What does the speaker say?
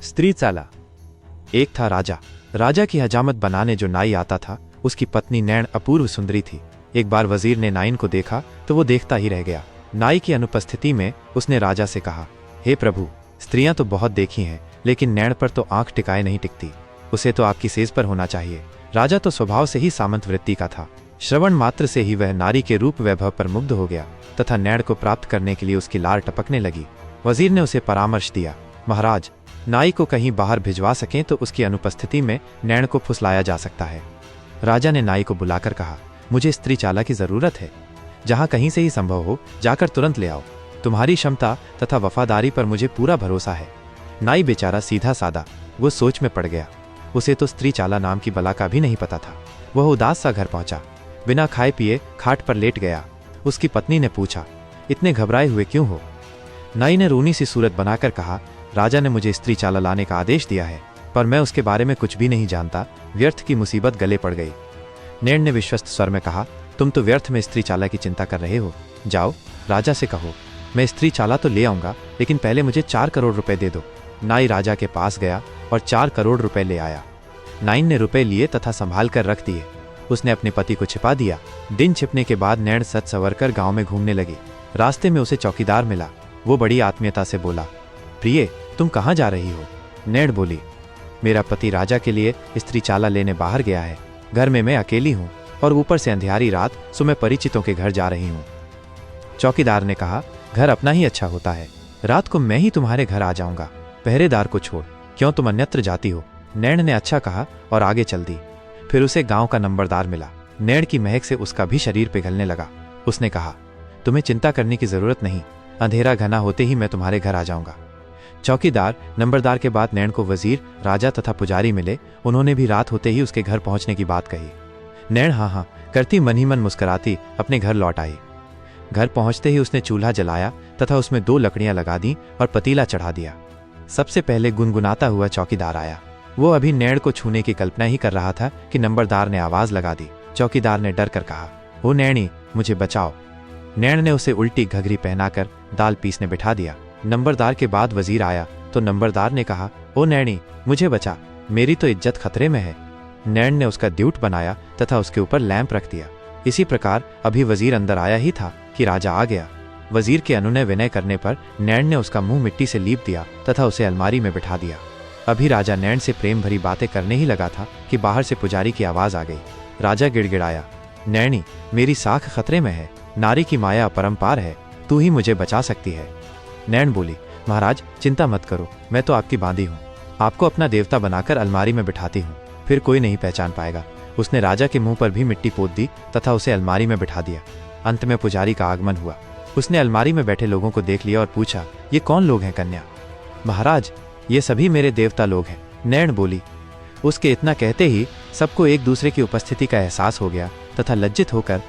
स्त्री चाला। एक था राजा। राजा की हजामत बनाने जो नाई आता था, उसकी पत्नी नैण अपूर्व सुंदरी थी। एक बार वजीर ने नाइन को देखा तो वो देखता ही रह गया। नाई की अनुपस्थिति में उसने राजा से कहा, हे प्रभु, स्त्रियां तो बहुत देखी हैं, लेकिन नैण पर तो आंख टिकाए नहीं टिकती। उसे तो आपकी सेज पर होना चाहिए। राजा तो स्वभाव से ही सामंत वृत्ति का था। श्रवण मात्र से ही वह नारी के रूप वैभव पर मुग्ध हो गया तथा नैण को प्राप्त करने के लिए उसकी लार टपकने लगी। वजीर ने उसे परामर्श दिया, महाराज, नाई को कहीं बाहर भिजवा सकें तो उसकी अनुपस्थिति में नैण को फुसलाया जा सकता है। राजा ने नाई को बुलाकर कहा, मुझे स्त्री चाला की जरूरत है। जहां कहीं से ही संभव हो जाकर तुरंत ले आओ। तुम्हारी क्षमता तथा वफादारी पर मुझे पूरा भरोसा है। नाई बेचारा सीधा सादा, वो सोच में पड़ गया। उसे तो स्त्री चाला नाम की बला का भी नहीं पता था। वह उदास सा घर पहुंचा, बिना खाए पिए खाट पर लेट गया। उसकी पत्नी ने पूछा, इतने घबराए हुए क्यों हो? नाई ने रूनी सी सूरत बनाकर कहा, राजा ने मुझे स्त्री चाला लाने का आदेश दिया है, पर मैं उसके बारे में कुछ भी नहीं जानता। व्यर्थ की मुसीबत गले पड़ गई। नैण ने विश्वस्त स्वर में कहा, तुम तो व्यर्थ में स्त्री चाला की चिंता कर रहे हो। जाओ, राजा से कहो, मैं स्त्री चाला तो ले आऊंगा, लेकिन पहले मुझे 4 करोड़ रुपए दे दो। नाई राजा के पास गया और 4 करोड़ रुपए ले आया। नाइन ने रुपए लिए तथा संभाल कर रख दिए। उसने अपने पति को छिपा दिया। दिन छिपने के बाद नैण सच संवर कर गाँव में घूमने लगी। रास्ते में उसे चौकीदार मिला। वो बड़ी आत्मीयता से बोला, प्रिय, तुम कहाँ जा रही हो? नैण बोली, मेरा पति राजा के लिए स्त्री चाला लेने बाहर गया है। घर में मैं अकेली हूँ और ऊपर से अंधियारी रात, सो मैं परिचितों के घर जा रही हूँ। चौकीदार ने कहा, घर अपना ही अच्छा होता है। रात को मैं ही तुम्हारे घर आ जाऊंगा। पहरेदार को छोड़, क्यों तुम अन्यत्र जाती हो? नैण ने अच्छा कहा और आगे चल दी। फिर उसे गांव का नंबरदार मिला। नैण की महक से उसका भी शरीर पिघलने लगा। उसने कहा, तुम्हें चिंता करने की जरूरत नहीं, अंधेरा घना होते ही मैं तुम्हारे घर आ जाऊंगा। चौकीदार, नंबरदार के बाद नैण को वजीर, राजा तथा पुजारी मिले। उन्होंने भी रात होते ही उसके घर पहुंचने की बात कही। नैण हाँ हाँ करती मन ही मन मुस्कुराती अपने घर लौट आई। घर पहुंचते ही उसने चूल्हा जलाया तथा उसमें 2 लकड़ियां लगा दी और पतीला चढ़ा दिया। सबसे पहले गुनगुनाता हुआ चौकीदार आया। वो अभी नैण को छूने की कल्पना ही कर रहा था कि नंबरदार ने आवाज लगा दी। चौकीदार ने डर कर कहा, ओ नैणी, मुझे बचाओ। नैण ने उसे उल्टी घघरी पहनाकर दाल पीसने बिठा दिया। नंबरदार के बाद वजीर आया तो नंबरदार ने कहा, ओ नैणी, मुझे बचा, मेरी तो इज्जत खतरे में है। नैण ने उसका द्यूट बनाया तथा उसके ऊपर लैंप रख दिया। इसी प्रकार अभी वजीर अंदर आया ही था कि राजा आ गया। वजीर के अनुनय विनय करने पर नैण ने उसका मुंह मिट्टी से लीप दिया तथा उसे अलमारी में बिठा दिया। अभी राजा नैण से प्रेम भरी बातें करने ही लगा था कि बाहर से पुजारी की आवाज आ गई। राजा गिड़गिड़ाया, नैणी, मेरी साख खतरे में है। नारी की माया अपरंपार है, तू ही मुझे बचा सकती है। नैण बोली, महाराज, चिंता मत करो, मैं तो आपकी बांधी हूँ। आपको अपना देवता बनाकर अलमारी में बिठाती हूँ, फिर कोई नहीं पहचान पाएगा। उसने राजा के मुंह पर भी मिट्टी पोत दी तथा उसे अलमारी में बिठा दिया। अंत में पुजारी का आगमन हुआ। उसने अलमारी में बैठे लोगों को देख लिया और पूछा, ये कौन लोग हैं कन्या? महाराज, ये सभी मेरे देवता लोग हैं, नैण बोली। उसके इतना कहते ही सबको एक दूसरे की उपस्थिति का एहसास हो गया तथा लज्जित होकर